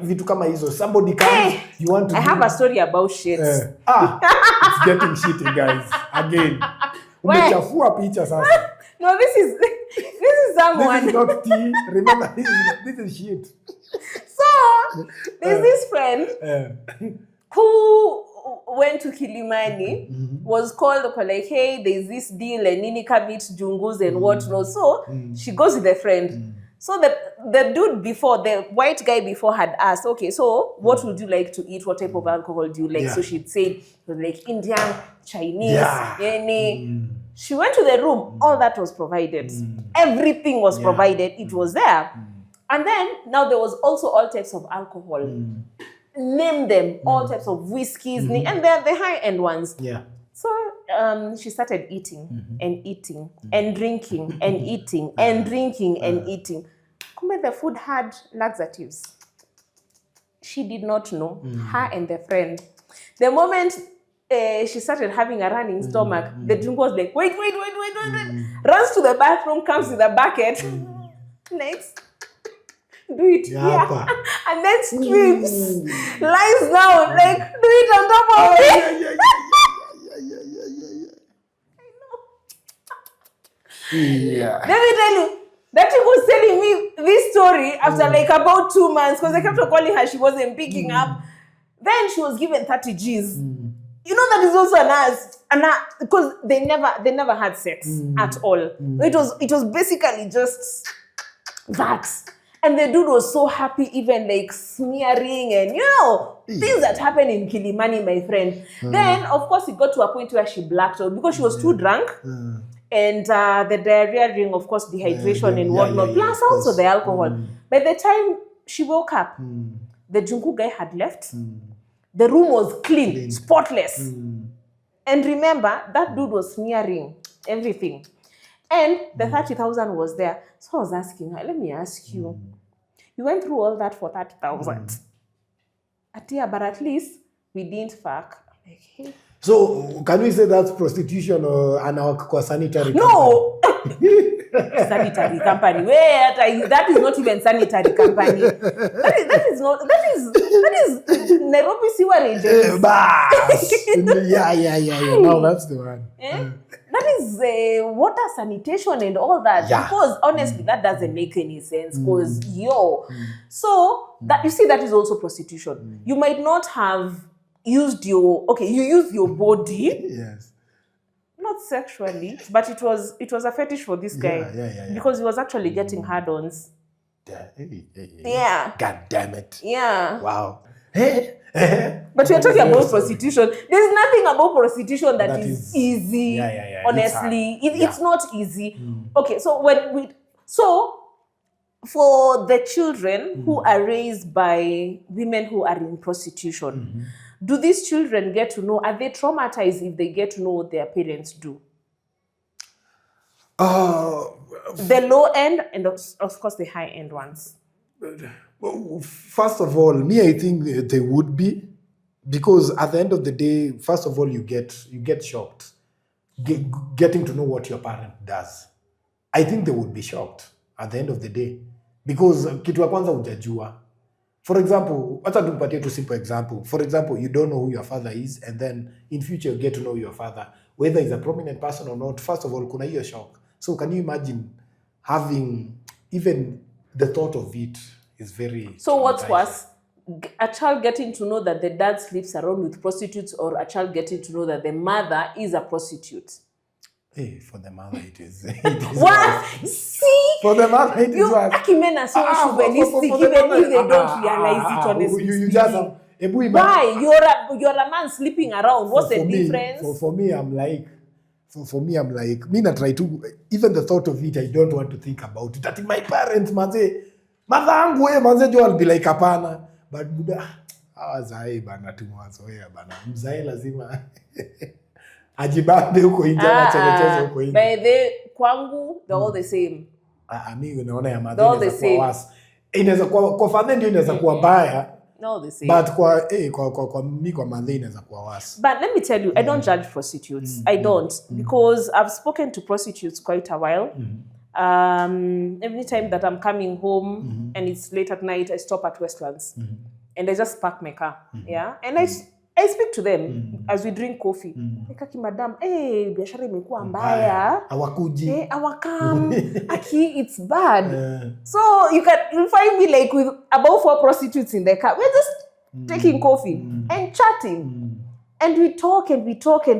vitu kama hizo. Somebody comes, you want to I have a story about shit. It's getting shitty, guys. Again. Umechafua picha sasa. No, this is someone. This is not tea. Remember, this is shit. So, there's this friend who went to Kilimani, was called, like, hey, there's this deal, and Nini come meet Jungus and whatnot. So, she goes with a friend. So, the dude before, the white guy before had asked, okay, so what would you like to eat? What type of alcohol do you like? So, she'd say, like, Indian, Chinese, any. She went to the room. All that was provided. Everything was provided. It was there. And then, now there was also all types of alcohol. Name them, all types of whiskeys, and they're the high-end ones. So she started eating and eating and drinking and eating and drinking and eating. Kumbe the food had laxatives. She did not know. Her and the friend. The moment she started having a running stomach, the drink was like, wait. Runs to the bathroom, comes with a bucket. Next. Do it here. And then screams. Lies down. Like, do it on top of it. Let me tell you, that chick was telling me this story after like about 2 months, because I kept on calling her, she wasn't picking up. Then she was given 30 G's. You know that is also an ass, because they never had sex at all. It was basically just that. And the dude was so happy, even like smearing and, things that happen in Kilimani, my friend. Then, of course, it got to a point where she blacked out because she was too drunk. And the diarrhea ring, of course, dehydration and whatnot, plus also the alcohol. By the time she woke up, the Junku guy had left. The room was clean, spotless. And remember, that dude was smearing everything. And the 30,000 was there. So I was asking her, let me ask you, you went through all that for 30,000. Atia, but at least we didn't fuck. I'm like, hey. So can we say that's prostitution or an sanitary? No! Sanitary company. Wait, that is not even sanitary company. That is Nairobi sewerage. Yeah. Now that's the one. That is water sanitation and all that. Because honestly, that doesn't make any sense. Because so that you see, that is also prostitution. You might not have used you use your body. Yes. Not sexually, but it was a fetish for this guy. Because he was actually getting hard-ons. Yeah. God damn it. Yeah. Wow. But we're talking about prostitution. There's nothing about prostitution that is easy. Honestly, it's not easy. Okay, so for the children who are raised by women who are in prostitution, do these children get to know? Are they traumatized if they get to know what their parents do? The low end and of course the high end ones. First of all, I think they would be, because at the end of the day, first of all, you get shocked getting to know what your parent does. I think they would be shocked at the end of the day, because kitu ya kwanza hujajua. For example, hata tumpatie tu simple example. For example, you don't know who your father is, and then in future you get to know your father, whether he's a prominent person or not. First of all, kuna hiyo shock. So can you imagine having even the thought of it is very... So what's worse? A child getting to know that the dad sleeps around with prostitutes, or a child getting to know that the mother is a prostitute? Hey, for the mother it is. What? See? For the mother it is. Men are so chauvinistic, even if they don't realize it, honestly. You just have... Why? You're a man sleeping around. What's the difference? For me, I'm like... me not try to... Even the thought of it, I don't want to think about it. That my parents, mother angu, jo, I'll be like, apana. But Buddha, awazai bana tumwazoea bana. Mzai lazima ajibambe huko nje na chelechezo huko nje. By the kwangu, they're all the same. Mimi unaona ya mother inaweza kuwa worse. Inaweza kuwa kwa father ndio inaweza kuwa mbaya. No, the same. But kwa mimi kwa mother inaweza kuwa worse. But let me tell you, I don't judge prostitutes. I don't. Because I've spoken to prostitutes quite a while. Every time that I'm coming home and it's late at night, I stop at Westlands and I just park my car. Yeah, and I speak to them as we drink coffee. Aki madam, biashara imekuwa mbaya. Hawakuji. Awakam. Aki, it's bad. So you'll find me like with about 4 prostitutes in the car. We're just taking coffee and chatting. And we talk and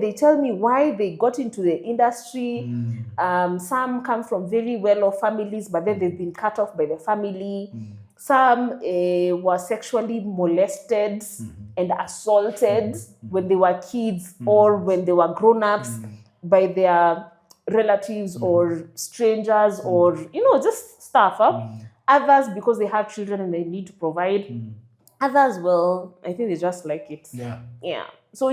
they tell me why they got into the industry. Some come from very well-off families, but then they've been cut off by the family. Some were sexually molested and assaulted when they were kids or when they were grown-ups by their relatives or strangers or, just stuff. Others, because they have children and they need to provide. Others, well, I think they just like it. Yeah. So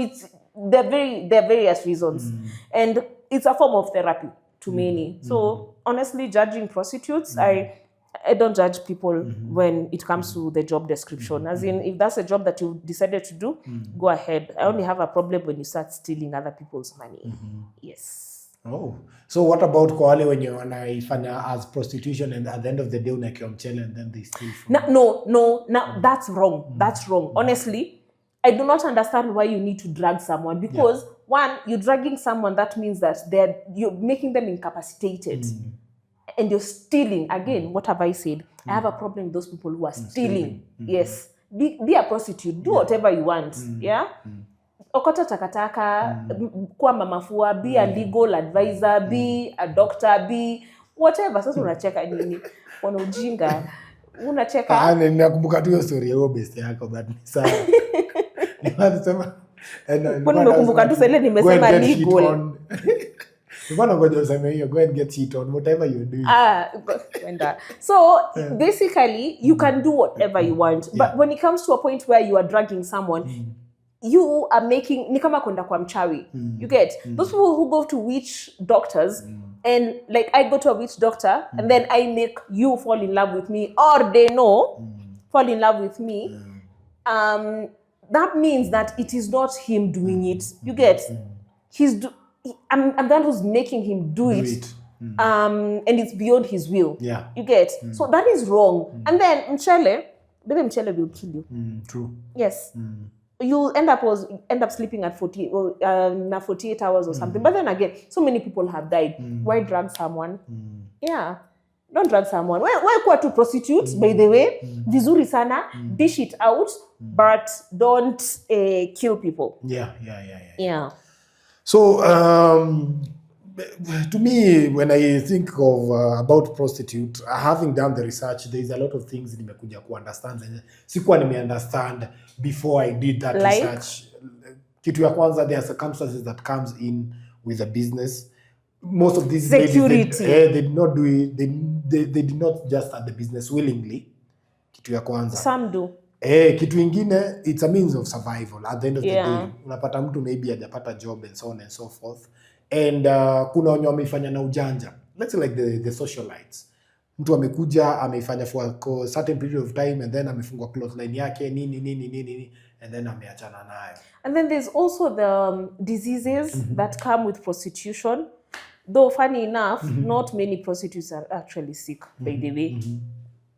there are various reasons. And it's a form of therapy to many. So honestly, judging prostitutes, I don't judge people when it comes to the job description. As in, if that's a job that you decided to do, go ahead. I only have a problem when you start stealing other people's money. Yes. Oh, so what about kwa wale wenye wanaifanya as prostitution and at the end of the day unakiwa mchele and then they steal from No, that's wrong. That's wrong. Honestly, I do not understand why you need to drag someone because one, you're dragging someone, that means that you're making them incapacitated and you're stealing. Again, what have I said? I have a problem with those people who are stealing. Yes. Be a prostitute. Do whatever you want. Yeah? Okota takataka, kuwa mamafua, be a legal advisor, be a doctor, be whatever. Sasa unacheka nini? Wana ujinga. Unacheka. Nakumbuka tu hiyo story ya best yako but ni sawa. Nimesema nakumbuka tu sasa nimesema legal. Mbona ngoja useme hiyo, go and get shit on whatever you're doing. So basically you can do whatever you want, but when it comes to a point where you are dragging someone, you are making ni kama kwenda kwa mchawi. You get those people who go to witch doctors and like I go to a witch doctor and then I make you fall in love with me or they fall in love with me. That means that it is not him doing it. You get I'm the one who's making him do it. And it's beyond his will. Yeah. You get so that is wrong. And then mchele will kill you. True. Yes. You'll end up sleeping at 48 hours or something. But then again, so many people have died. Why drag someone? Yeah. Don't drag someone. Why kuwa to prostitutes, by the way? Vizuri sana. Dish it out. But don't kill people. Yeah. So, to me, when I think of about prostitute, having done the research, there is a lot of things nimekuja ku understand. Sikuwa nime understand before I did that research. Kitu ya kwanza, there are circumstances that comes in with a business. Most of these ladies, they did not do it. They did not just start the business willingly. Kitu ya kwanza. Some do. Kitu ingine, it's a means of survival. At the end of the day, unapata mtu maybe hajapata job and so on and so forth. And kuna wenye wameifanya na ujanja. Let's say like the socialites. Mtu amekuja, ameifanya for a certain period of time and then amefungwa cloth line yake, nini, and then ameachana nayo. And then there's also the diseases that come with prostitution. Though funny enough, not many prostitutes are actually sick, by the way.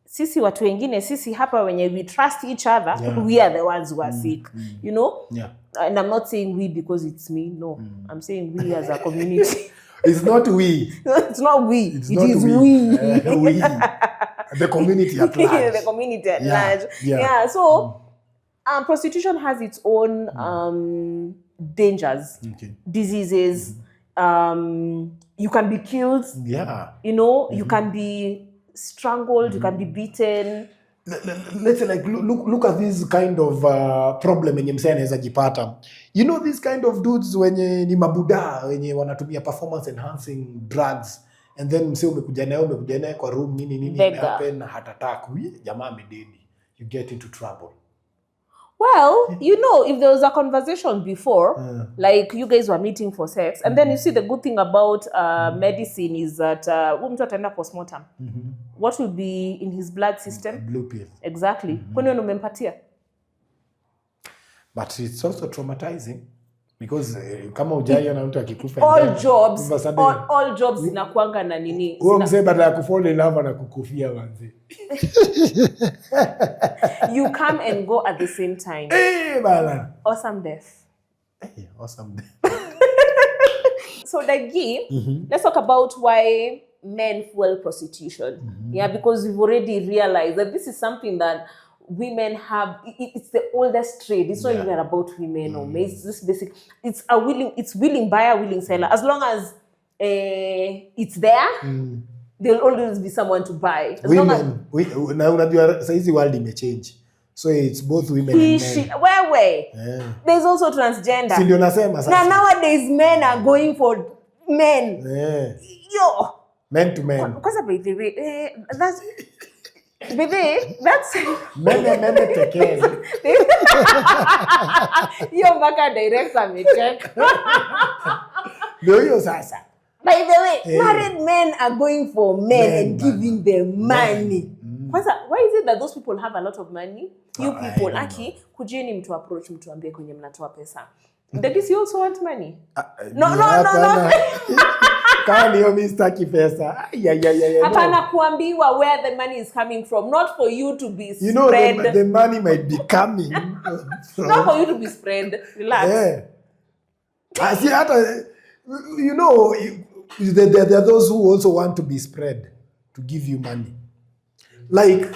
Sisi watu wengine, sisi hapa wenye we trust each other, we are the ones who are sick, you know? Yeah. And I'm not saying we because it's me, no. I'm saying we as a community. It's not we. It's not we. It is we. We. The community at large. The community at large. Yeah. So, prostitution has its own dangers, diseases. You can be killed. Yeah. You know, you can be strangled, you can be beaten. Let's say like look at this kind of problem yenye msee anaweza jipata. You know this kind of dudes wenye ni mabuda wenye wanatumia performance enhancing drugs and then msee umekuja naye kwa room nini happen heart attack. Jamaa amededi. You get into trouble. Well, you know, if there was a conversation before, like you guys were meeting for sex, and then you see the good thing about medicine is that mtu ataenda postmortem. What will be in his blood system? Blue pill. Exactly. Kwani umempatia? But it's also traumatizing. Because kama ujai na mtu akikufa all jobs inakuanga na nini. Wewe mzee badala ya kufall in love na kukufia manzi. You come and go at the same time. Bala. Awesome death. Awesome death. So Dagi, let's talk about why men fuel prostitution. Yeah, because we've already realized that this is something that women have. It's the oldest trade. It's not even about women or men. It's just basic. It's willing buyer, willing seller. As long as it's there, there'll always be someone to buy. As women, now unajua saizi world imechange. So it's both women and men. Where? Yeah. There's also transgender. Si ndio nasema sasa. Now nowadays men are going for men. Yeah. Yo. Men to men. Because by the way, that's men tekezi. Yo mpaka director amecheck. Ndio hiyo sasa. By the way, married men are going for men and giving them money. Why is it that those people have a lot of money? You people, Aki, kujeni mtu approach mtu ambie kwenye mnatoa pesa. Does he also want money? No. Kani yo mistaki pesa. Hapana kuambiwa where the money is coming from, not for you to be spread. You know the money might be coming from... Not for you to be spread. Relax. Yeah. See, you know, there are those who also want to be spread, to give you money. Like,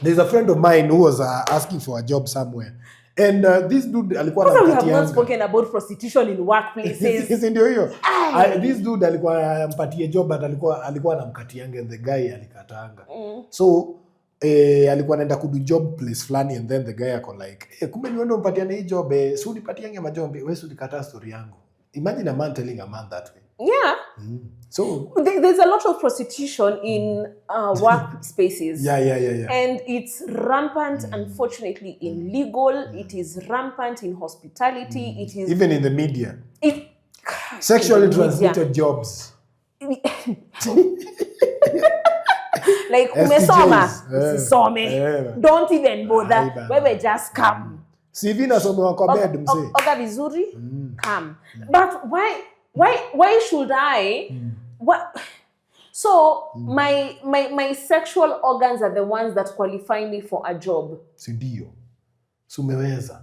there's a friend of mine who was asking for a job somewhere. And this dude alikuwa we have not spoken about prostitution in workplaces. Ndio hiyo. This dude alikuwa ampatie job but alikuwa anamkatianga and the guy alikataanga. So alikuwa anaenda kudu job place flani and then the guy ako like, kumbe ni wewe ndio mpatiana hii job, si unipatianga majombe, wewe si ulikataa story yangu. Imagine a man telling a man that way. Yeah. So there's a lot of prostitution in workspaces. Yeah. And it's rampant, unfortunately, in legal. It is rampant in hospitality. It is even in the media. Sexually transmitted jobs. Like umesoma, usisome. Don't even bother. Wewe just come. CV nasomewa kwa bed mzee. Oga vizuri, come. But why should I? What? So my sexual organs are the ones that qualify me for a job. Sindio. So umeweza.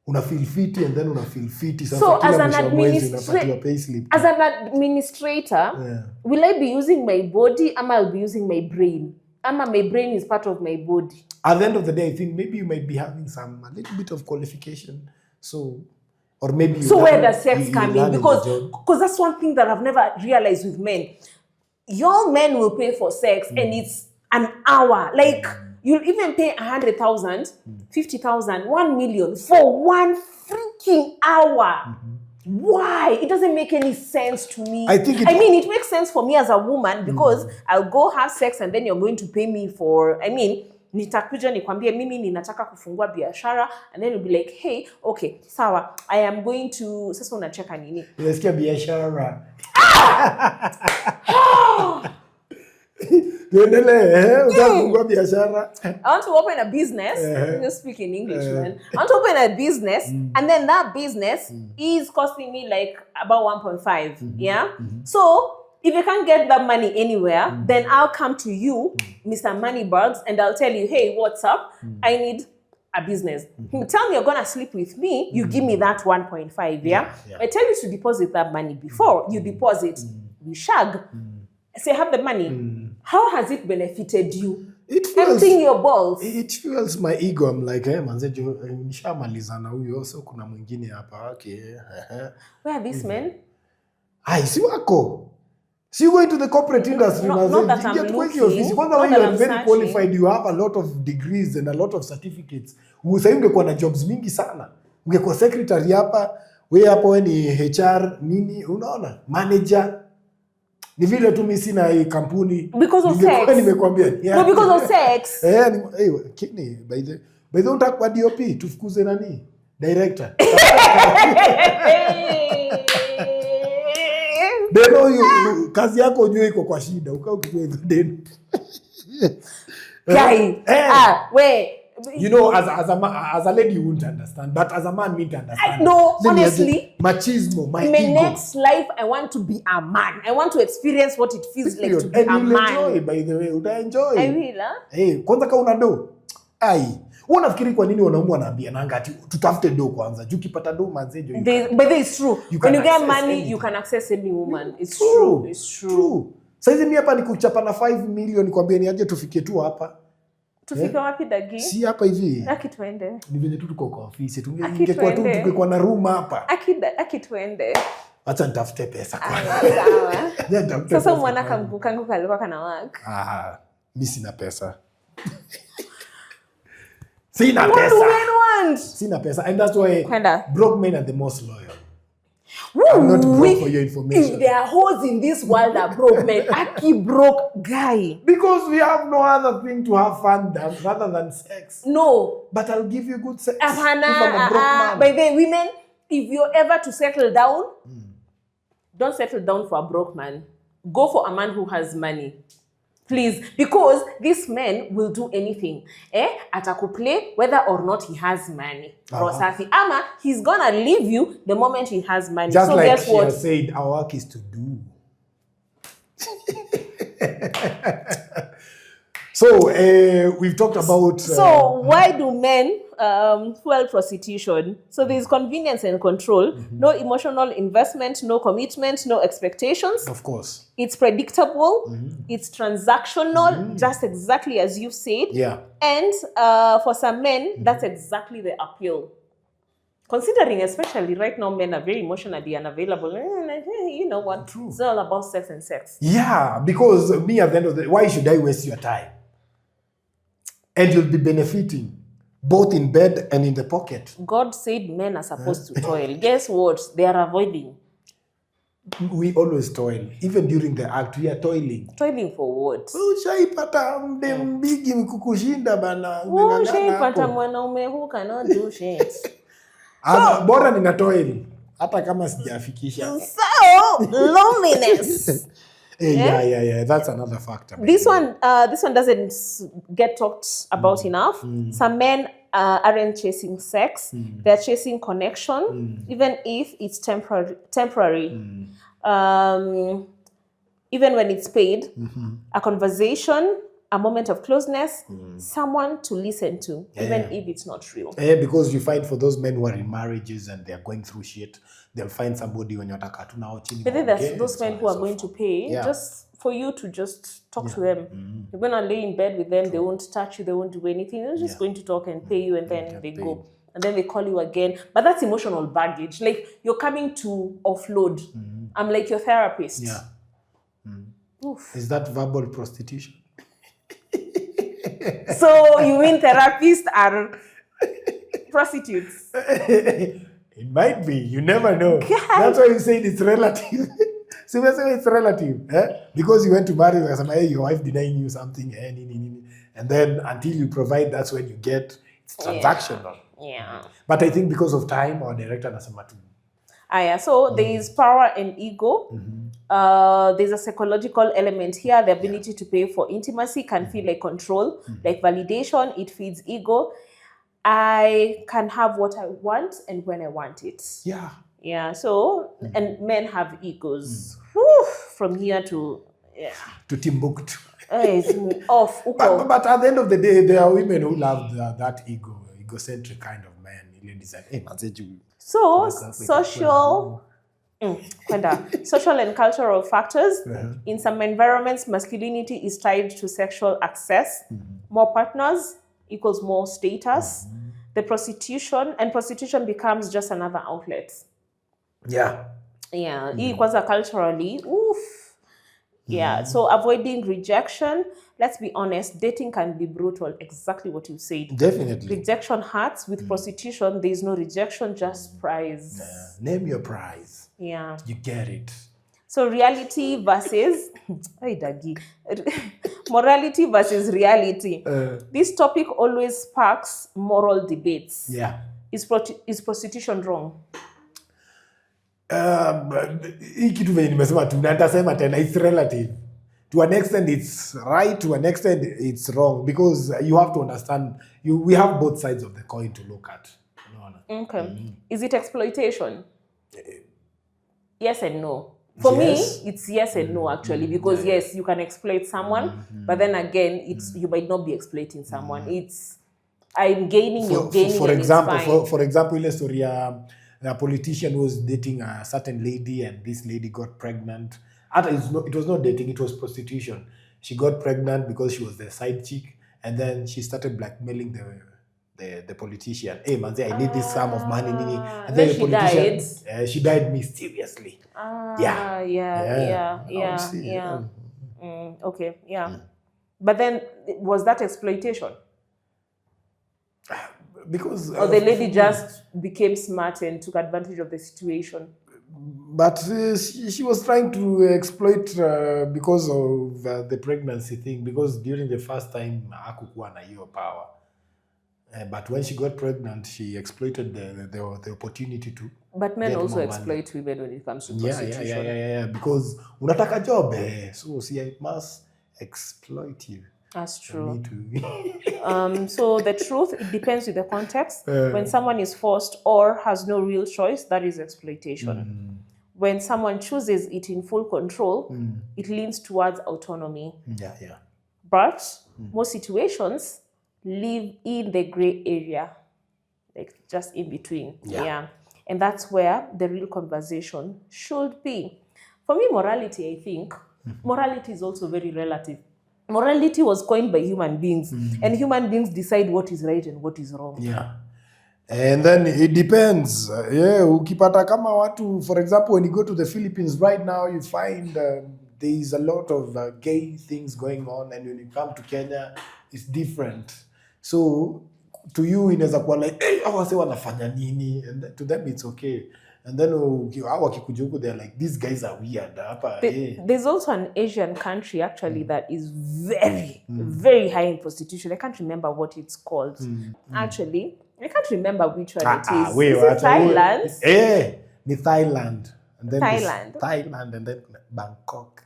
Una feel fit and then una feel fit. So as an administrator, will I be using my body or I'll be using my brain? My brain is part of my body. At the end of the day, I think maybe you might be having a little bit of qualification. So, or maybe you where does sex come in? Because that's one thing that I've never realized with men. Your men will pay for sex and it's an hour. Like, you'll even pay 100,000, 50,000, 1 million for one freaking hour. Why? It doesn't make any sense to me. I mean, it makes sense for me as a woman because I'll go have sex and then you're going to pay me for, nitakuja nikwambie mimi ninataka kufungua biashara and then you'll be like, hey, okay, sawa, I am going to, sasa unacheka nini? Unasikia biashara. Utafungua biashara. I want to open a business. Just speak in English, man. I want to open a business and then that business is costing me like about 1.5. Yeah? So, if you can't get that money anywhere, then I'll come to you, Mr. Moneybags, and I'll tell you, hey, what's up? I need a business. You tell me you're going to sleep with me, you give me that 1.5, yeah? I tell you to deposit that money before you deposit. We shag. Say, have the money. How has it benefited you? Emptying your balls. It fuels my ego. I'm like, hey, manze, nishamalizana huyo, so kuna mwingine hapa. Okay. Where are these men? Si wako. So you go into the corporate industry. Not that I'm looking. When you are very qualified, you have a lot of degrees and a lot of certificates. Sasa ungekuwa na jobs mingi sana. Ungekuwa secretary hapa, wewe hapo ni HR nini, unaona? Manager. Ni vile tu mimi sina hii kampuni. Because of sex. Nimekwambia. No, because of sex. Kini by the way unataka DOP tufukuze nani? Director. Deno kazi yako ujue iko kwa shida. Ukao ukijua hizo deno. Guy. You know, as a lady, you wouldn't understand, but as a man, me to understand. No, Then honestly, machismo, my in my ego. next life, I want to be a man. I want to experience what it feels like to be and a you'll man. enjoy, by the way, utaenjoy. I will, huh? Hey, kwanza kama una do. Ai, unafikiri kwa nini wanaume wanaambia nanga ati tutafute do kwanza. Juu kipata do manzejo. But it's true. When you get money, you can access any woman. It's true. It's true. Saizi mimi hapa nikuchapa na 5 million kwambia ni aje tufikie tu hapa. Tufike wapi dagi? Si hapa hivi. Aki tuende. Ni venye tu tuko kwa ofisi. Tungekuwa na room hapa. Aki tuende. Acha nitafute pesa kwa. Sawa. Sasa mwana kangu kalikuwa kana work. Mimi sina pesa. Sina pesa. What do men want? Sina pesa. And that's why broke men are the most loyal. Woo, I'm not broke for your information. If there are hoes in this world that broke men, Aki broke guy. Because we have no other thing to have fun than rather than sex. No. But I'll give you good sex. If I'm a broke man. By the way, women, if you're ever to settle down, don't settle down for a broke man. Go for a man who has money. Please, because this man will do anything. Atakuplay whether or not he has money. Rosafi. Ama, he's gonna leave you the moment he has money. Just so like guess she what? has said, our work is to do. So, we've talked about... So, why do men fuel prostitution? So, there's convenience and control. No emotional investment, no commitment, no expectations. Of course. It's predictable. It's transactional, just exactly as you said. Yeah. And for some men, that's exactly the appeal. Considering, especially right now, men are very emotionally unavailable. You know what? True. It's all about sex and sex. Yeah, because me at the end of the day, why should I waste your time? And you'll be benefiting both in bed and in the pocket. God said men are supposed to toil. Guess what? They are avoiding. We always toil. Even during the act, we are toiling. Toiling for what? Ushaipata mbigi mkukushinda bana. Ushaipata mwanaume who cannot do shit. Bora nina toil. Hata kama sijafikisha. So, loneliness. Yeah. That's another factor. This one doesn't get talked about enough. Some men aren't chasing sex; they're chasing connection, even if it's temporary. Even when it's paid, a conversation, a moment of closeness, someone to listen to, even if it's not real. Because you find for those men who are in marriages and they're going through shit, they'll find somebody when you're chini. But then there's those men who are going to pay just for you to just talk to them. You're going to lay in bed with them, they won't touch you, they won't do anything. They're just going to talk and pay you, and then they go. And then they call you again. But that's emotional baggage. Like, you're coming to offload. I'm like your therapist. Yeah. Oof. Is that verbal prostitution? So you mean therapists are prostitutes? It might be. You never know. God. That's why you say it's relative. So we say it's relative. Because you went to marry, your wife denying you something. And then until you provide, that's when you get. It's transactional. Yeah. But I think because of time, our director nasema tu. So there is power and ego. There's a psychological element here. The ability to pay for intimacy can feel like control, like validation. It feeds ego. I can have what I want and when I want it. Yeah. So, and men have egos. From here to Timbuktu. It's off. But at the end of the day, there are women who love that egocentric kind of man. So, social and cultural factors. In some environments, masculinity is tied to sexual access. More partners equals more status. The prostitution becomes just another outlet. Yeah. Equals culturally. So avoiding rejection. Let's be honest, dating can be brutal. Exactly what you said. Definitely. Rejection hurts. With prostitution, there is no rejection, just prize. Name your prize. Yeah. You get it. So reality versus morality versus reality. This topic always sparks moral debates. Yeah. Is prostitution wrong? Hii kitu venye nimesema tu, na nitasema tena, it's relative. to an extent it's right, to an extent it's wrong, because you have to understand, we have both sides of the coin to look at. Okay. Is it exploitation? Yes and no. For Yes. me, it's yes and no, actually, because yes, you can exploit someone, but then again, you might not be exploiting someone. It's I'm gaining, you're gaining. For and example, it's fine. for example, ile story a politician was dating a certain lady, and this lady got pregnant. It was not dating, it was prostitution. She got pregnant because she was the side chick, and then she started blackmailing the politician. Hey, man, I need this sum of money. And then the politician, she died mysteriously. Okay, yeah. But then, was that exploitation? Because or the lady just became smart and took advantage of the situation? But she was trying to exploit because of the pregnancy thing, because during the first time, hakukuwa na hiyo power. But when she got pregnant, she exploited the opportunity to. But men also exploit women when it comes to prostitution. Yeah. Because unataka job, so see, I must exploit you. That's true. Me too. So the truth, it depends with the context. When someone is forced or has no real choice, that is exploitation. When someone chooses it in full control, it leans towards autonomy. Yeah. But most situations live in the gray area, like just in between. Yeah. And that's where the real conversation should be. For me, morality, I think, morality is also very relative. Morality was coined by human beings, and human beings decide what is right and what is wrong. Yeah. And then it depends. Ukipata kama watu, for example, when you go to the Philippines right now, you find there is a lot of gay things going on, and when you come to Kenya, it's different. So to you, inaweza kuwa like, hey, wase wanafanya nini? And to them, it's okay. And then wakikuja huko, they're like, these guys are weird. There's also an Asian country actually that is very, very high in prostitution. I can't remember what it's called. Actually, I can't remember which one it is. Is it Thailand? Ni Thailand. And then Thailand and then Bangkok.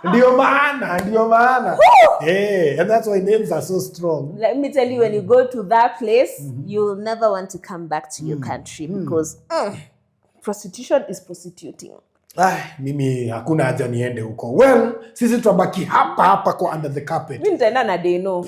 Ndio maana. And that's why names are so strong. Let me tell you, when you go to that place, you'll never want to come back to your country because prostitution is prostituting. Mimi hakuna haja niende huko. Well, sisi tutabaki hapa kwa under the carpet. Mimi nitaenda na Deno.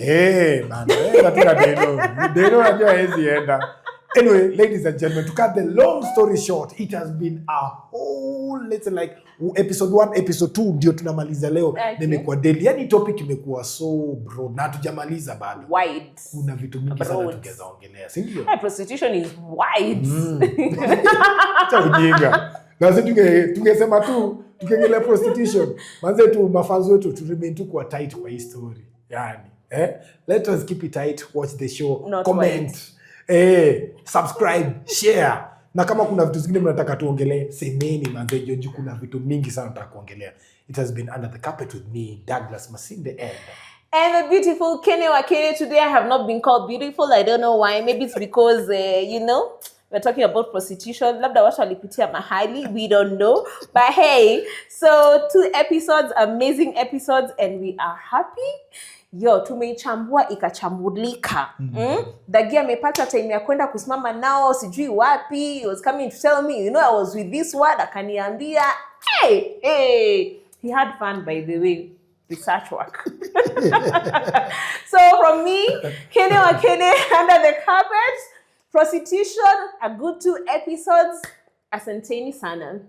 Bana, natuna Deno. Deno najua hezi enda. Anyway, ladies and gentlemen, to cut the long story short, it has been a whole, let's say like episode 1, episode 2 ndio tunamaliza leo. Nimekuwa daily. Yani topic imekuwa so broad na hatujamaliza bado. Wide. Kuna vitu mingi sana tungeza ongelea, si ndio? Prostitution is wide. Cha ujinga. Na sisi tungesema tu tukiongelea prostitution, manze tu mafanzo wetu to remain tu kwa tight kwa hii story. Yani, let us keep it tight, watch the show, comment. Subscribe, share. Na kama kuna vitu zingine mnataka tuongelee, semeni manze, joju kuna vitu mingi sana nataka kuongelea. It has been Under the Carpet with me, Douglas Masinde, and the beautiful Kene Wakene. Today I have not been called beautiful. I don't know why. Maybe it's because, we're talking about prostitution. Labda watu walipitia mahali. We don't know. But hey, so 2 episodes, amazing episodes, and we are happy. Tumeichambua ikachambulika. Dagia amepata time ya kwenda kusimama nao sijui wapi. He was coming to tell me, I was with this word. Akaniambia, hey. He had fun, by the way. Research work. So from me, Kene Wakene, Under the Carpet, prostitution, a good 2 episodes. Asanteni sana.